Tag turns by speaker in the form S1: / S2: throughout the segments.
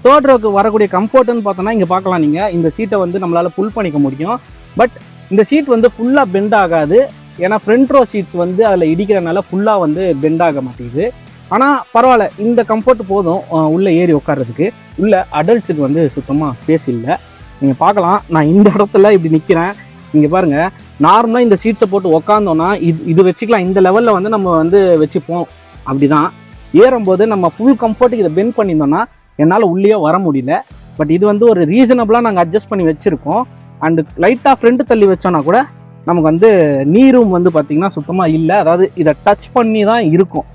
S1: Third ரோக்கு வரக்கூடிய கம்ஃபர்ட்னு பார்த்தோன்னா இங்கே பார்க்கலாம் நீங்கள் இந்த சீட்டை வந்து நம்மளால் புல் பண்ணிக்க முடியும். பட் இந்த சீட் வந்து ஃபுல்லாக பெண்ட் ஆகாது. ஏன்னா ஃப்ரண்ட் ரோ சீட்ஸ் வந்து அதில் இடிக்கிறனால ஃபுல்லாக வந்து பெண்ட் ஆக மாட்டேங்குது. ஆனால் பரவாயில்ல, இந்த கம்ஃபர்ட் போதும் உள்ளே ஏறி உட்கார்றதுக்கு. உள்ள அடல்ட்ஸுக்கு வந்து சுத்தமாக ஸ்பேஸ் இல்லை. நீங்கள் பார்க்கலாம், நான் இந்த இடத்துல இப்படி நிற்கிறேன். இங்கே பாருங்கள், நார்மலாக இந்த சீட்ஸை போட்டு உக்காந்தோன்னா இது வச்சுக்கலாம். இந்த லெவலில் வந்து நம்ம வந்து வச்சுப்போம். அப்படி தான் ஏறும்போது நம்ம ஃபுல் கம்ஃபர்ட்டுக்கு இதை பெண்ட் பண்ணியிருந்தோன்னா என்னால் உள்ளே வர முடியல. பட் இது வந்து ஒரு ரீசனபிளாக நாங்கள் அட்ஜஸ்ட் பண்ணி வச்சுருக்கோம். அண்டு லைட்டாக ஃப்ரெண்டு தள்ளி வச்சோன்னா கூட நமக்கு வந்து நீ ரூம் வந்து பார்த்திங்கன்னா சுத்தமாக இல்லை. அதாவது இதை டச் பண்ணி தான் இருக்கும்.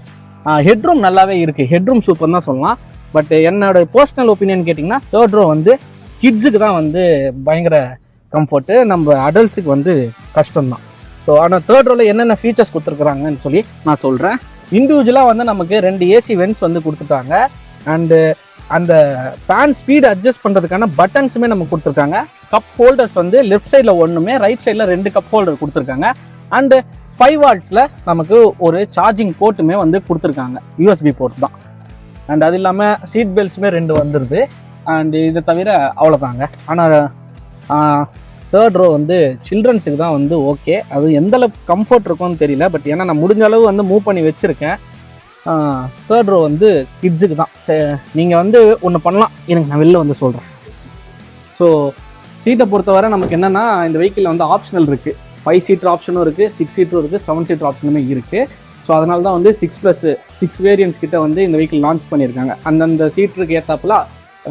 S1: ஹெட்ரூம் நல்லாவே இருக்குது. ஹெட்ரூம் சூப்பர் தான் சொல்லலாம். பட் என்னோட பர்சனல் ஒப்பீனியன் கேட்டிங்கன்னா தேர்ட் ரோ வந்து கிட்ஸுக்கு தான் வந்து பயங்கர கம்ஃபர்ட்டு, நம்ம அடல்ட்ஸுக்கு வந்து கஷ்டம்தான். ஸோ ஆனால் தேர்ட் ரோவில் என்னென்ன ஃபீச்சர்ஸ் கொடுத்துருக்குறாங்கன்னு சொல்லி நான் சொல்கிறேன். இண்டிவிஜுவலாக வந்து நமக்கு 2 ஏசி வென்ட்ஸ் வந்து கொடுத்துட்டாங்க. அண்டு அந்த ஃபேன் ஸ்பீடு அட்ஜஸ்ட் பண்ணுறதுக்கான பட்டன்ஸுமே நமக்கு கொடுத்துருக்காங்க. கப் ஹோல்டர்ஸ் வந்து லெஃப்ட் சைடில் ஒன்றுமே, ரைட் சைடில் 2 கப் ஹோல்டர் கொடுத்துருக்காங்க. அண்டு 5 வாட்ஸில் நமக்கு ஒரு சார்ஜிங் போர்ட்டுமே வந்து கொடுத்துருக்காங்க. யூஎஸ்பி போர்ட் தான். அண்ட் அது இல்லாமல் சீட் பெல்ட்ஸுமே 2 வந்துடுது. அண்ட் இதை தவிர அவ்வளோதாங்க. ஆனால் தேர்ட் ரோ வந்து சில்ட்ரன்ஸுக்கு தான் வந்து ஓகே. அது எந்தளவுக்கு கம்ஃபர்ட் இருக்கும்னு தெரியல. பட் ஏன்னா நான் முடிஞ்ச அளவு வந்து மூவ் பண்ணி வச்சுருக்கேன். தேர்ட் ரோ வந்து கிட்ஸுக்கு தான். நீங்கள் வந்து ஒன்று பண்ணலாம், எனக்கு நான் வெளில வந்து சொல்கிறேன். ஸோ சீட்டை பொறுத்தவரை நமக்கு என்னென்னா இந்த வெஹிக்கிளில் வந்து ஆப்ஷனல் இருக்குது. 5 சீட்டர் ஆப்ஷனும் இருக்குது, 6 சீட்டரும் இருக்குது, 7 சீட்டர் ஆப்ஷனுமே இருக்குது. ஸோ அதனால தான் வந்து 6+6 வேரியன்ட்ஸ் கிட்ட வந்து இந்த வெஹிக்கிள் லான்ச் பண்ணியிருக்காங்க. அந்தந்த சீட்டருக்கு ஏற்றாப்புல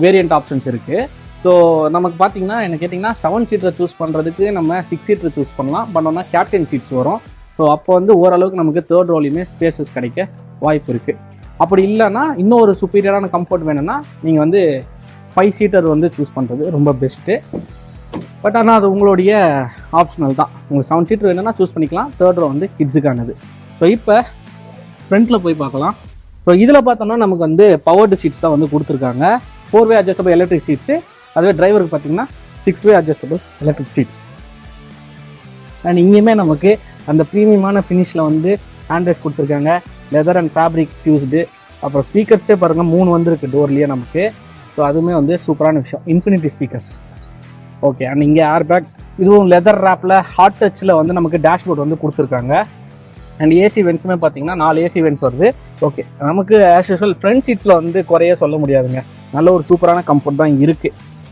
S1: வேரியண்ட் ஆப்ஷன்ஸ் இருக்குது. ஸோ நமக்கு பார்த்தீங்கன்னா என்ன கேட்டிங்கன்னா 7 சீட்டரை சூஸ் பண்ணுறதுக்கு நம்ம 6 சீட்டர் சூஸ் பண்ணலாம். பண்ணோம்னா கேப்டன் சீட்ஸ் வரும். ஸோ அப்போ வந்து ஓரளவுக்கு நமக்கு தேர்ட் ரோலையுமே ஸ்பேசஸ் கிடைக்க வாய்ப்பு இருக்குது. அப்படி இல்லைன்னா இன்னும் ஒரு சுப்பீரியரான கம்ஃபர்ட் வேணும்னா நீங்கள் வந்து 5 சீட்டர் வந்து சூஸ் பண்ணுறது ரொம்ப பெஸ்ட்டு. பட் ஆனால் அது உங்களுடைய ஆப்ஷனல் தான். உங்களுக்கு 7 சீட்டர் வேணும்னா சூஸ் பண்ணிக்கலாம். தேர்ட் ரோ வந்து கிட்ஸுக்கானது. ஸோ இப்போ ஃப்ரண்ட்டில் போய் பார்க்கலாம். ஸோ இதில் பார்த்தோம்னா நமக்கு வந்து பவர்டு சீட்ஸ் தான் வந்து கொடுத்துருக்காங்க. 4-வே அட்ஜஸ்டபிள் எலக்ட்ரிக் சீட்ஸு. அதுவே டிரைவருக்கு பார்த்தீங்கன்னா 6-வே அட்ஜஸ்டபிள் எலக்ட்ரிக் சீட்ஸ். அண்ட் இங்கேயுமே நமக்கு அந்த ப்ரீமியமான ஃபினிஷில் வந்து ஹேண்ட்ரைஸ் கொடுத்துருக்காங்க. Leather and fabric fused. அப்புறம் ஸ்பீக்கர்ஸே பாருங்கள் 3 வந்துருக்கு டோர்லேயே நமக்கு. ஸோ அதுவுமே வந்து சூப்பரான விஷயம். Infinity speakers. ஓகே. அண்ட் இங்கே ஏர் பேக், இதுவும் லெதர் ரேப்பில் ஹாட் டச்சில் வந்து நமக்கு டேஷ்போர்ட் வந்து கொடுத்துருக்காங்க. அண்ட் ஏசி வென்ட்ஸுமே பார்த்தீங்கன்னா 4 ஏசி வென்ட்ஸ் வருது. ஓகே. நமக்கு ஆஸ் யூஷுவல் ஃப்ரண்ட் சீட்ஸில் வந்து குறைய சொல்ல முடியாதுங்க. நல்ல ஒரு சூப்பரான கம்ஃபர்ட் தான் இருக்குது.